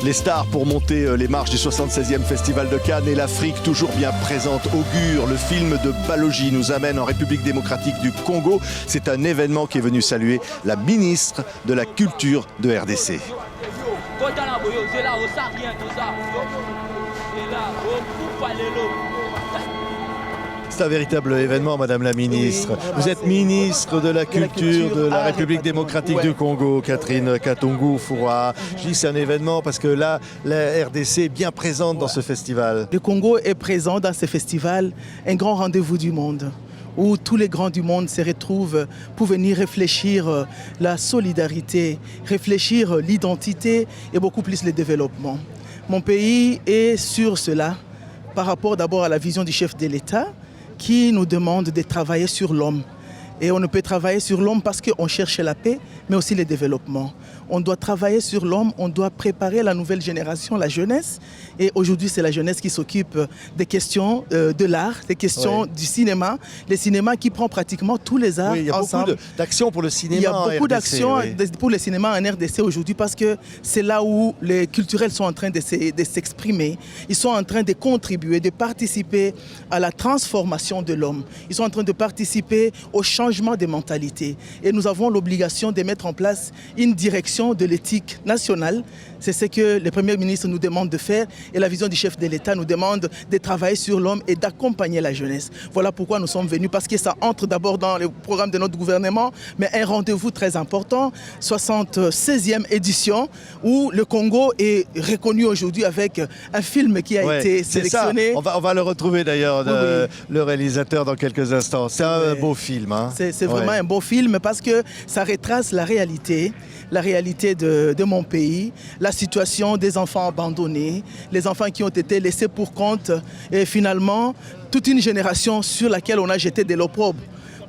Les stars pour monter les marches du 76e Festival de Cannes et l'Afrique toujours bien présente. Augure, le film de Balogi nous amène en République démocratique du Congo. C'est un événement qui est venu saluer la ministre de la Culture de RDC. C'est un véritable événement, Madame la Ministre. Vous êtes ministre de la Culture de la République démocratique du Congo, Catherine Katongo-Fouroua. Je dis c'est un événement parce que là, la RDC est bien présente dans ce festival. Le Congo est présent dans ce festival, un grand rendez-vous du monde, où tous les grands du monde se retrouvent pour venir réfléchir la solidarité, réfléchir l'identité et beaucoup plus le développement. Mon pays est sur cela par rapport d'abord à la vision du chef de l'État, qui nous demande de travailler sur l'homme. Et on ne peut travailler sur l'homme parce qu'on cherche la paix, mais aussi le développement. On doit travailler sur l'homme, on doit préparer la nouvelle génération, la jeunesse. Et aujourd'hui, c'est la jeunesse qui s'occupe des questions de l'art, des questions du cinéma. Le cinéma qui prend pratiquement tous les arts ensemble. Il y a beaucoup d'actions pour le cinéma. Il y a beaucoup d'actions pour le cinéma en RDC aujourd'hui parce que c'est là où les culturels sont en train de s'exprimer. Ils sont en train de contribuer, de participer à la transformation de l'homme. Ils sont en train de participer au changement des mentalités. Et nous avons l'obligation de mettre en place une direction de l'éthique nationale. C'est ce que le Premier ministre nous demande de faire et la vision du chef de l'État nous demande de travailler sur l'homme et d'accompagner la jeunesse. Voilà pourquoi nous sommes venus, parce que ça entre d'abord dans le programme de notre gouvernement, mais un rendez-vous très important, 76e édition, où le Congo est reconnu aujourd'hui avec un film qui a été sélectionné. On va le retrouver d'ailleurs, le réalisateur dans quelques instants. C'est un beau film. Hein. C'est vraiment un beau film parce que ça retrace la réalité de mon pays, la situation des enfants abandonnés, les enfants qui ont été laissés pour compte et finalement toute une génération sur laquelle on a jeté de l'opprobre.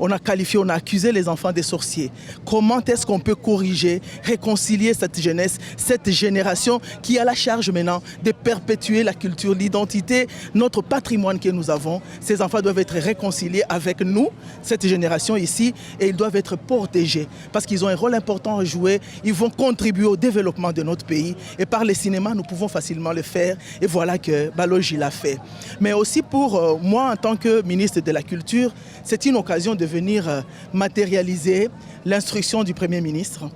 On a qualifié, on a accusé les enfants des sorciers. Comment est-ce qu'on peut corriger, réconcilier cette jeunesse, cette génération qui a la charge maintenant de perpétuer la culture, l'identité, notre patrimoine que nous avons. Ces enfants doivent être réconciliés avec nous, cette génération ici, et ils doivent être protégés parce qu'ils ont un rôle important à jouer. Ils vont contribuer au développement de notre pays et par le cinéma, nous pouvons facilement le faire. Et voilà que Balogi l'a fait. Mais aussi pour moi, en tant que ministre de la Culture, c'est une occasion de venir matérialiser l'instruction du Premier ministre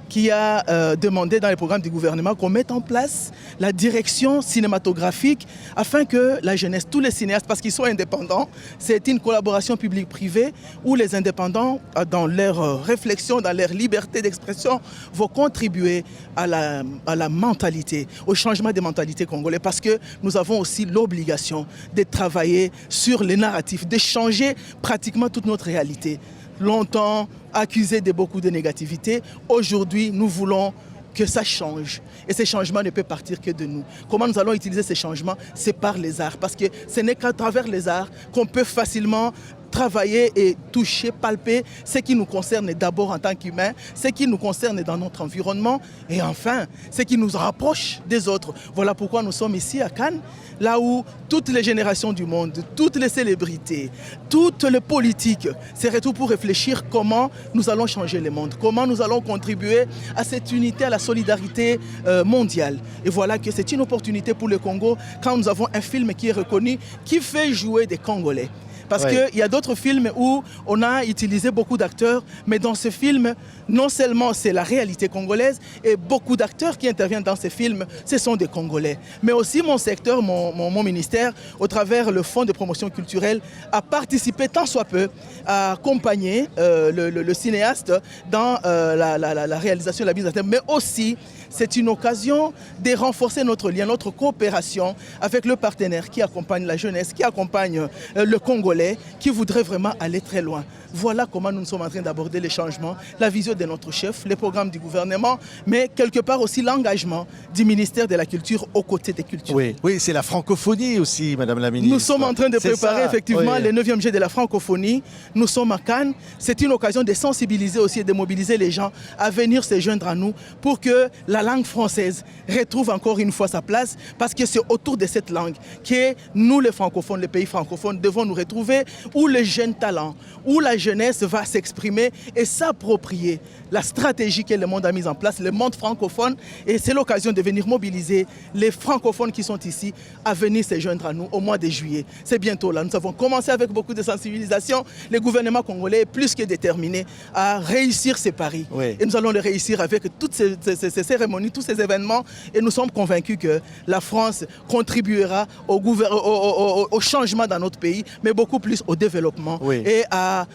qui a demandé dans les programmes du gouvernement qu'on mette en place la direction cinématographique afin que la jeunesse, tous les cinéastes, parce qu'ils sont indépendants, c'est une collaboration publique-privée où les indépendants, dans leur réflexion, dans leur liberté d'expression, vont contribuer à la mentalité, au changement des mentalités congolaises, parce que nous avons aussi l'obligation de travailler sur les narratifs, de changer pratiquement toute notre réalité. Longtemps accusé de beaucoup de négativité, aujourd'hui nous voulons que ça change. Et ces changements ne peuvent partir que de nous. Comment nous allons utiliser ces changements? C'est par les arts, parce que ce n'est qu'à travers les arts qu'on peut facilement travailler et toucher, palper ce qui nous concerne d'abord en tant qu'humains, ce qui nous concerne dans notre environnement et enfin ce qui nous rapproche des autres. Voilà pourquoi nous sommes ici à Cannes, là où toutes les générations du monde, toutes les célébrités, toutes les politiques se retrouvent pour réfléchir comment nous allons changer le monde, comment nous allons contribuer à cette unité, à la solidarité mondiale. Et voilà que c'est une opportunité pour le Congo quand nous avons un film qui est reconnu, qui fait jouer des Congolais. Parce qu'il y a d'autres films où on a utilisé beaucoup d'acteurs, mais dans ce film, non seulement c'est la réalité congolaise, et beaucoup d'acteurs qui interviennent dans ces films, ce sont des Congolais. Mais aussi mon secteur, mon ministère, au travers le Fonds de promotion culturelle, a participé tant soit peu à accompagner le cinéaste dans la réalisation de la mise en terme, mais aussi c'est une occasion de renforcer notre lien, notre coopération avec le partenaire qui accompagne la jeunesse, qui accompagne le Congolais, qui voudrait vraiment aller très loin. Voilà comment nous sommes en train d'aborder les changements, la vision de notre chef, les programmes du gouvernement, mais quelque part aussi l'engagement du ministère de la Culture aux côtés des cultures. Oui, c'est la francophonie aussi, Madame la Ministre. Nous sommes en train de préparer effectivement le 9e jet de la francophonie. Nous sommes à Cannes. C'est une occasion de sensibiliser aussi et de mobiliser les gens à venir se joindre à nous pour que la langue française retrouve encore une fois sa place, parce que c'est autour de cette langue que nous, les francophones, les pays francophones, devons nous retrouver, où le jeune talent, où la jeunesse va s'exprimer et s'approprier la stratégie que le monde a mise en place, le monde francophone. Et c'est l'occasion de venir mobiliser les francophones qui sont ici à venir se joindre à nous au mois de juillet. C'est bientôt là. Nous avons commencé avec beaucoup de sensibilisation. Le gouvernement congolais est plus que déterminé à réussir ces paris. Oui. Et nous allons le réussir avec toutes ces cérémonies, tous ces événements. Et nous sommes convaincus que la France contribuera au changement dans notre pays, mais beaucoup plus au développement et à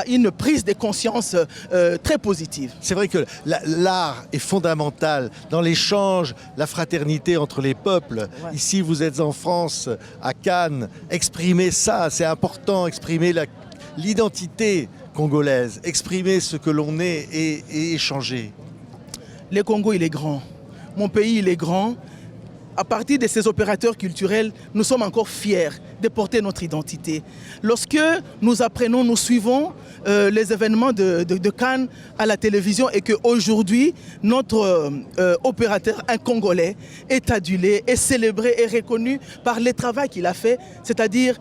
une prise de conscience très positive. C'est vrai que l'art est fondamental dans l'échange, la fraternité entre les peuples. Ouais. Ici, vous êtes en France, à Cannes. Exprimez ça, c'est important, exprimer l'identité congolaise, exprimer ce que l'on est et échanger. Le Congo, il est grand. Mon pays, il est grand. À partir de ces opérateurs culturels, nous sommes encore fiers de porter notre identité. Lorsque nous apprenons, nous suivons les événements de Cannes à la télévision et qu'aujourd'hui, notre opérateur, un Congolais, est adulé, est célébré, est reconnu par le travail qu'il a fait. C'est-à-dire,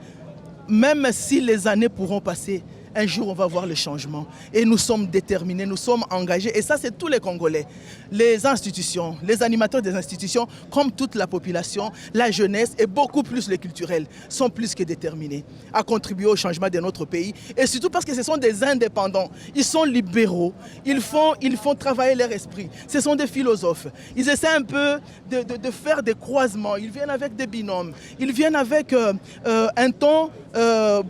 même si les années pourront passer, un jour, on va voir le changement. Et nous sommes déterminés, nous sommes engagés. Et ça, c'est tous les Congolais. Les institutions, les animateurs des institutions, comme toute la population, la jeunesse et beaucoup plus les culturels, sont plus que déterminés à contribuer au changement de notre pays. Et surtout parce que ce sont des indépendants. Ils sont libéraux. Ils font travailler leur esprit. Ce sont des philosophes. Ils essaient un peu de faire des croisements. Ils viennent avec des binômes. Ils viennent avec un ton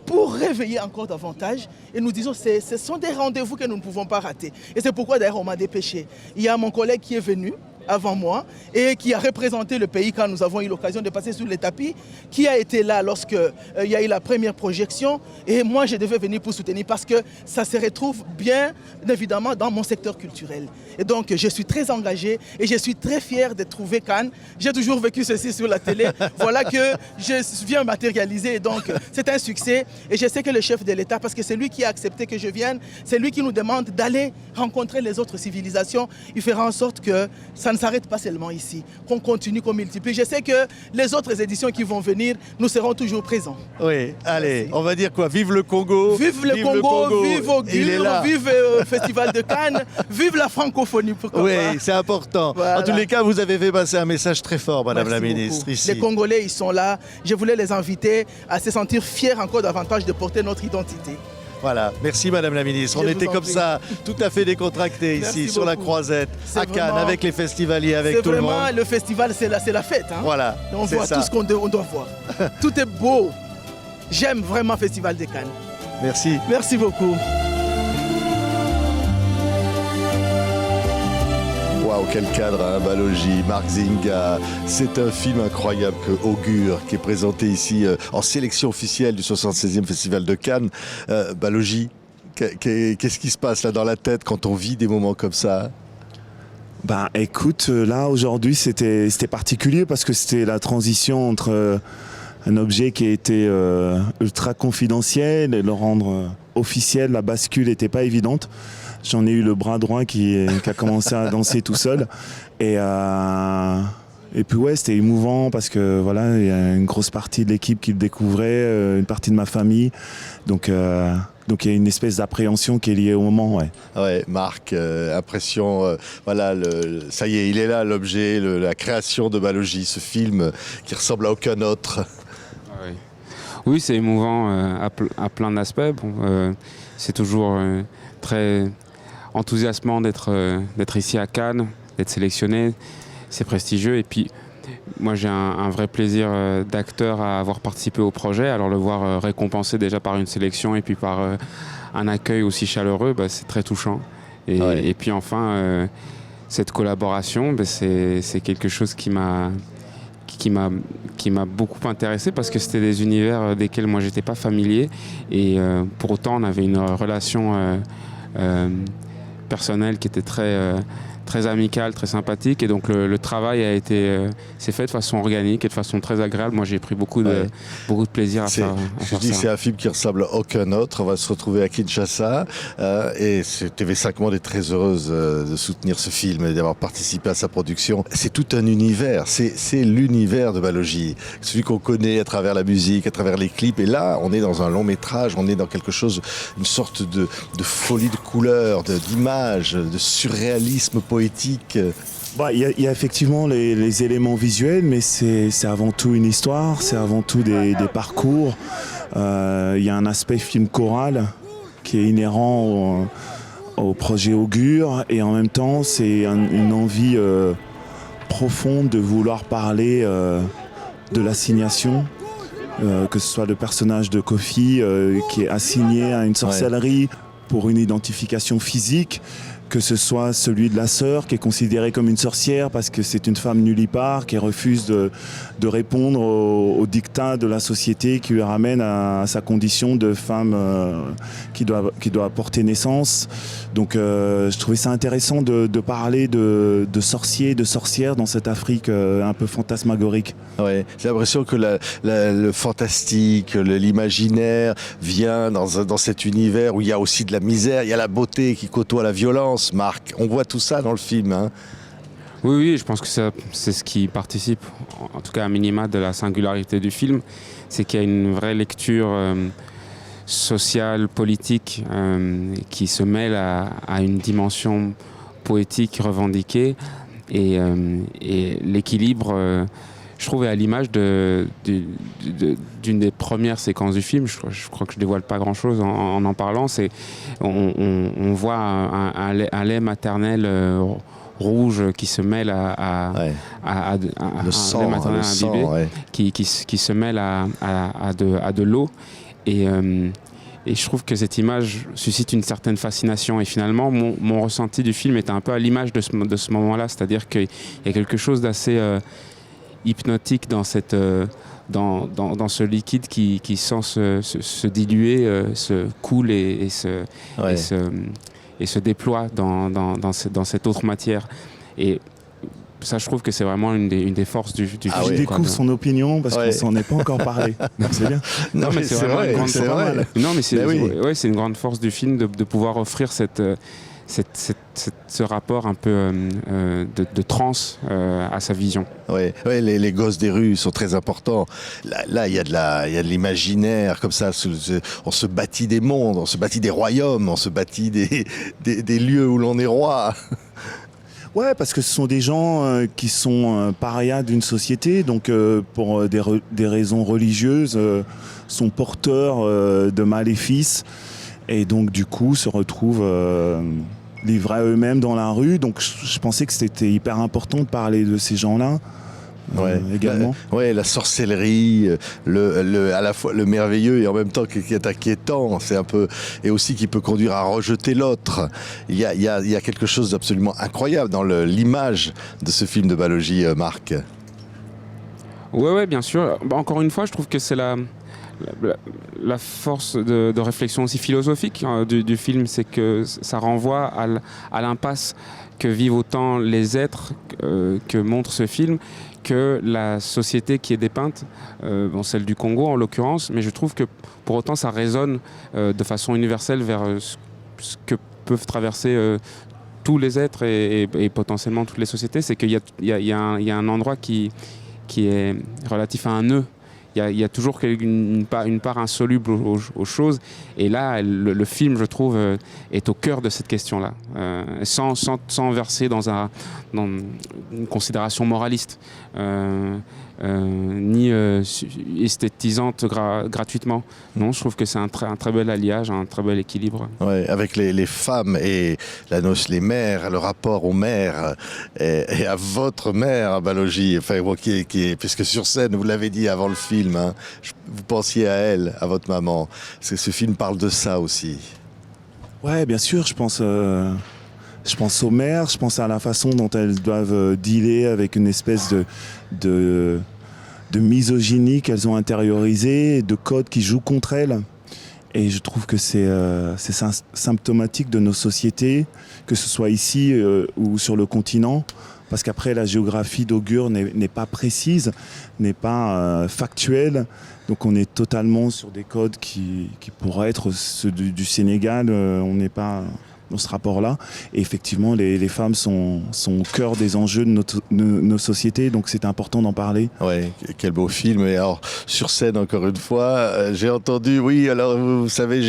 pour réveiller encore davantage. Et nous disons, ce sont des rendez-vous que nous ne pouvons pas rater. Et c'est pourquoi d'ailleurs on m'a dépêché. Il y a mon collègue qui est venu avant moi et qui a représenté le pays quand nous avons eu l'occasion de passer sur les tapis, qui a été là lorsqu'il y a eu la première projection. Et moi, je devais venir pour soutenir parce que ça se retrouve bien évidemment dans mon secteur culturel. Et donc, je suis très engagé et je suis très fier de trouver Cannes. J'ai toujours vécu ceci sur la télé. Voilà que je viens matérialiser. Et donc, c'est un succès. Et je sais que le chef de l'État, parce que c'est lui qui a accepté que je vienne, c'est lui qui nous demande d'aller rencontrer les autres civilisations. Il fera en sorte que ça ne s'arrête pas seulement ici, qu'on continue, qu'on multiplie. Je sais que les autres éditions qui vont venir, nous serons toujours présents. Oui, allez, on va dire quoi? Vive le Congo! Vive le Congo, vive Augure, vive le Festival de Cannes, vive la francophonie, pourquoi oui, pas. c'est important. Voilà. En tous les cas, vous avez fait passer un message très fort, Madame la Ministre, ici. Les Congolais, ils sont là. Je voulais les inviter à se sentir fiers encore davantage de porter notre identité. Voilà, merci Madame la Ministre. On était comme ça, tout à fait décontractés ici, sur la Croisette, à Cannes, avec les festivaliers, avec tout le monde. C'est vraiment, le festival, c'est la fête. Hein. Voilà, on voit tout ce qu'on doit voir. Tout est beau. J'aime vraiment le Festival de Cannes. Merci. Merci beaucoup. Waouh, quel cadre, hein, Balogi, Marc Zinga. C'est un film incroyable que Augure, qui est présenté ici en sélection officielle du 76e Festival de Cannes. Balogi, qu'est-ce qui se passe là dans la tête quand on vit des moments comme ça? Bah écoute, là aujourd'hui c'était particulier parce que c'était la transition entre un objet qui était ultra confidentiel et le rendre officiel, la bascule n'était pas évidente. J'en ai eu le bras droit qui a commencé à danser tout seul. Et puis ouais, c'était émouvant parce que voilà, il y a une grosse partie de l'équipe qui le découvrait, une partie de ma famille. Donc il y a une espèce d'appréhension qui est liée au moment. Ouais, ouais, Marc, impression, voilà, ça y est, il est là l'objet, la création de Balogi, ce film qui ressemble à aucun autre. Oui, c'est émouvant à plein d'aspects. Bon, c'est toujours très enthousiasmant d'être ici à Cannes, d'être sélectionné. C'est prestigieux. Et puis, moi, j'ai un vrai plaisir d'acteur à avoir participé au projet. Alors, le voir récompensé déjà par une sélection et puis par un accueil aussi chaleureux, bah, c'est très touchant. Et puis, enfin, cette collaboration, bah, c'est quelque chose qui m'a beaucoup intéressé parce que c'était des univers desquels moi j'étais pas familier et pour autant on avait une relation personnelle qui était très très amical, très sympathique. Et donc le travail s'est fait de façon organique et de façon très agréable. Moi, j'ai pris beaucoup de plaisir à faire ça. C'est un film qui ressemble à aucun autre. On va se retrouver à Kinshasa. Et TV5 Monde est très heureuse de soutenir ce film et d'avoir participé à sa production. C'est tout un univers. C'est l'univers de Balogi. Celui qu'on connaît à travers la musique, à travers les clips. Et là, on est dans un long métrage. On est dans quelque chose, une sorte de folie de couleurs, d'images, de surréalisme poétique. Il y a effectivement les éléments visuels, mais c'est avant tout une histoire, c'est avant tout des parcours. Il y a un aspect film choral qui est inhérent au projet Augure, et en même temps c'est une envie profonde de vouloir parler de l'assignation. Que ce soit le personnage de Kofi qui est assigné à une sorcellerie pour une identification physique, que ce soit celui de la sœur qui est considérée comme une sorcière parce que c'est une femme nullipare qui refuse de répondre au dictat de la société qui lui ramène à sa condition de femme qui doit porter naissance. Donc je trouvais ça intéressant de parler de sorciers, de sorcières dans cette Afrique un peu fantasmagorique. Ouais, j'ai l'impression que le fantastique, l'imaginaire vient dans cet univers où il y a aussi de la misère, il y a la beauté qui côtoie la violence. Marc, on voit tout ça dans le film. Hein. Oui, je pense que c'est ce qui participe, en tout cas à minima, de la singularité du film. C'est qu'il y a une vraie lecture sociale, politique, qui se mêle à une dimension poétique revendiquée. Et l'équilibre, je trouve, est à l'image d'une des premières séquences du film. Je crois que je dévoile pas grand-chose en parlant. On voit un lait maternel rouge qui se mêle à le sang, lait maternel à un bébé, qui se mêle à de l'eau. Et je trouve que cette image suscite une certaine fascination. Et finalement, mon ressenti du film est un peu à l'image de ce moment-là. C'est-à-dire qu'il y a quelque chose d'assez hypnotique dans ce liquide qui sans se diluer, se coule et se déploie dans cette autre matière. Et ça, je trouve que c'est vraiment une des forces du film. Je découvre son opinion parce qu'on s'en est pas encore parlé. C'est bien. Non, mais c'est vraiment une grande force. Non, mais c'est une grande force du film de pouvoir offrir ce rapport un peu de transe à sa vision. Oui, les gosses des rues sont très importants. Là, il y a de l'imaginaire comme ça. On se bâtit des mondes, on se bâtit des royaumes, on se bâtit des lieux où l'on est roi. Ouais, parce que ce sont des gens qui sont parias d'une société, donc pour des raisons religieuses, sont porteurs de maléfices, et donc du coup se retrouvent livrés à eux-mêmes dans la rue. Donc je pensais que c'était hyper important de parler de ces gens-là. Également. La sorcellerie, à la fois le merveilleux et en même temps qui est inquiétant, c'est un peu, et aussi qui peut conduire à rejeter l'autre. Il y a quelque chose d'absolument incroyable dans l'image de ce film de Balogi, Marc. Ouais, bien sûr. Encore une fois, je trouve que c'est la force de réflexion aussi philosophique du film, c'est que ça renvoie à l'impasse que vivent autant les êtres que montre ce film que la société qui est dépeinte, celle du Congo en l'occurrence, mais je trouve que pour autant ça résonne de façon universelle vers ce que peuvent traverser tous les êtres et potentiellement toutes les sociétés. C'est qu'il y a un endroit qui est relatif à un nœud. Il y a toujours une part insoluble aux choses. Et là, le film, je trouve, est au cœur de cette question-là, sans verser dans une considération moraliste, ni esthétisante gratuitement. Non, je trouve que c'est un très bel alliage, un très bel équilibre. Ouais, avec les femmes et les mères, le rapport aux mères et à votre mère, Balogi, enfin, puisque sur scène, vous l'avez dit avant le film, hein, vous pensiez à elle, à votre maman. Parce que ce film parle de ça aussi. Ouais, bien sûr, je pense aux mères, je pense à la façon dont elles doivent dealer avec une espèce de misogynie qu'elles ont intériorisée, de codes qui jouent contre elles, Et je trouve que c'est symptomatique de nos sociétés, que ce soit ici ou sur le continent, parce qu'après la géographie d'Augure n'est pas précise, n'est pas factuelle. Donc on est totalement sur des codes qui pourraient être ceux du Sénégal. On n'est pas dans ce rapport-là. Et effectivement, les femmes sont au cœur des enjeux de nos sociétés, donc c'est important d'en parler. Ouais, quel beau film. Et alors, sur scène, encore une fois, j'ai entendu, oui, alors vous savez,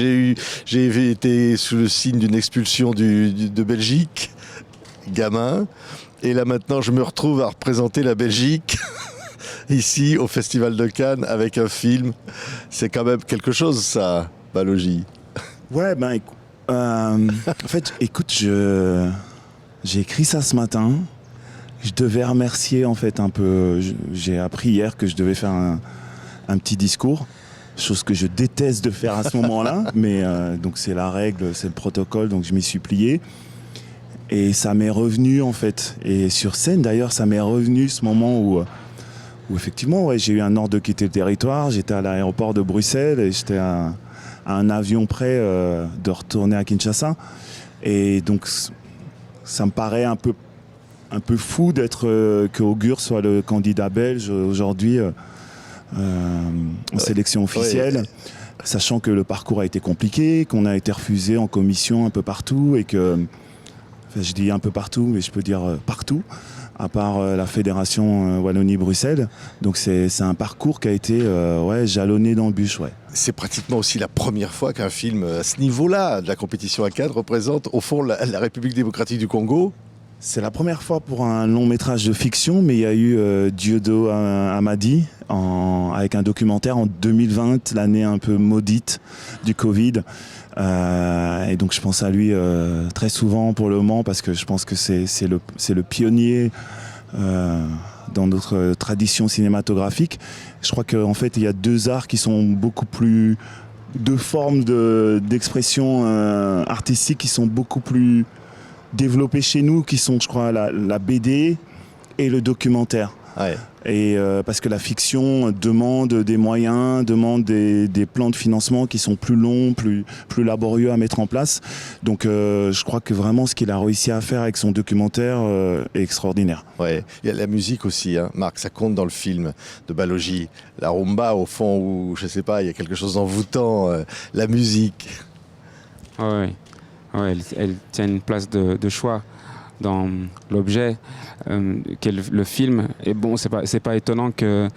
j'ai été sous le signe d'une expulsion de Belgique, gamin. Et là maintenant, je me retrouve à représenter la Belgique ici au Festival de Cannes avec un film. C'est quand même quelque chose, ça, Balogi. Ouais, en fait, écoute, j'ai écrit ça ce matin. Je devais remercier en fait un peu. J'ai appris hier que je devais faire un petit discours, chose que je déteste de faire à ce moment-là. Mais donc c'est la règle, c'est le protocole, donc je m'y suis plié. Et ça m'est revenu en fait. Et sur scène d'ailleurs, ça m'est revenu ce moment où effectivement, ouais, j'ai eu un ordre de quitter le territoire. J'étais à l'aéroport de Bruxelles et j'étais à un avion près de retourner à Kinshasa. Et donc ça me paraît un peu fou que Augure soit le candidat belge aujourd'hui en sélection officielle. Ouais. Sachant que le parcours a été compliqué, qu'on a été refusé en commission un peu partout et que... Enfin, je dis un peu partout, mais je peux dire partout, à part la fédération Wallonie-Bruxelles. Donc c'est un parcours qui a été jalonné d'embûches. Ouais. C'est pratiquement aussi la première fois qu'un film à ce niveau-là de la compétition à Cannes représente au fond la République démocratique du Congo. C'est la première fois pour un long métrage de fiction, mais il y a eu Dieudo Amadi avec un documentaire en 2020, l'année un peu maudite du Covid. Et donc je pense à lui très souvent pour le moment parce que je pense que c'est le pionnier dans notre tradition cinématographique. Je crois qu'en fait il y a deux arts qui sont beaucoup plus... deux formes d'expression artistique qui sont beaucoup plus développées chez nous, qui sont je crois la BD et le documentaire. Ouais. Et parce que la fiction demande des moyens, demande des plans de financement qui sont plus longs, plus laborieux à mettre en place. Donc je crois que vraiment ce qu'il a réussi à faire avec son documentaire est extraordinaire. Ouais. Il y a la musique aussi, hein. Marc, ça compte dans le film de Balogi. La rumba au fond où, je sais pas, il y a quelque chose d'envoûtant, la musique. Ouais, elle tient une place de choix dans l'objet qu'est le film. Et bon, c'est pas étonnant qu'elle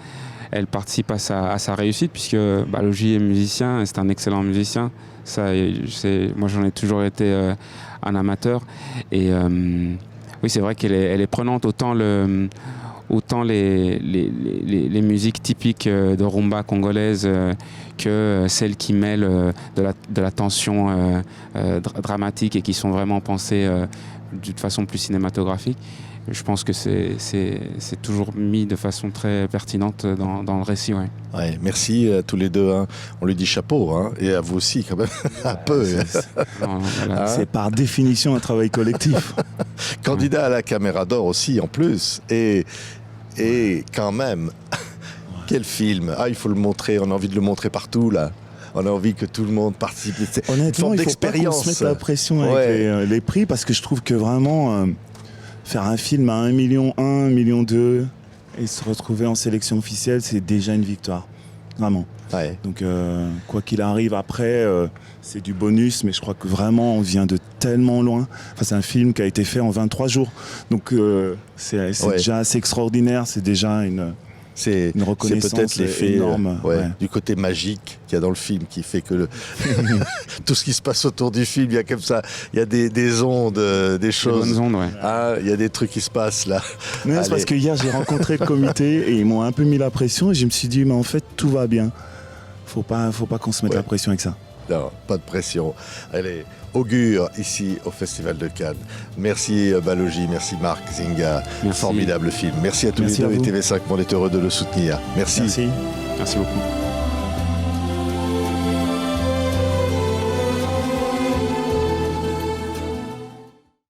participe à sa réussite, puisque Balogi est musicien, et c'est un excellent musicien. Moi, j'en ai toujours été un amateur. Et oui, c'est vrai qu'elle est prenante, autant les musiques typiques de rumba congolaise que celles qui mêlent de la tension dramatique et qui sont vraiment pensées d'une façon plus cinématographique. Je pense que c'est toujours mis de façon très pertinente dans le récit. Ouais. Ouais, merci à tous les deux. Hein. On lui dit chapeau, hein, et à vous aussi quand même, un peu. Voilà. C'est par définition un travail collectif. Candidat à la Caméra d'Or aussi en plus. Et quand même, quel film. Ah, il faut le montrer, on a envie de le montrer partout là. On a envie que tout le monde participe. C'est honnêtement, il ne faut pas qu'on se mette la pression avec les prix, parce que je trouve que vraiment, faire un film à 1 million, 1 million 2 et se retrouver en sélection officielle, c'est déjà une victoire. Vraiment. Ouais. Donc, quoi qu'il arrive après, c'est du bonus, mais je crois que vraiment, on vient de tellement loin. Enfin, c'est un film qui a été fait en 23 jours. Donc, c'est déjà assez extraordinaire. C'est déjà une reconnaissance peut-être l'effet énorme. Du côté magique qu'il y a dans le film qui fait que tout ce qui se passe autour du film, il y a comme ça, il y a des ondes, des choses. Des bonnes ondes, ouais. Ah, il y a des trucs qui se passent là. Mais c'est parce que hier j'ai rencontré le comité et ils m'ont un peu mis la pression et je me suis dit mais en fait tout va bien. Faut pas qu'on se mette la pression avec ça. Non, pas de pression. Allez, Augure ici au Festival de Cannes. Merci Balogi, merci Marc Zinga. Merci. Formidable film. Merci à tous les deux et TV5, on est heureux de le soutenir. Merci. Merci beaucoup.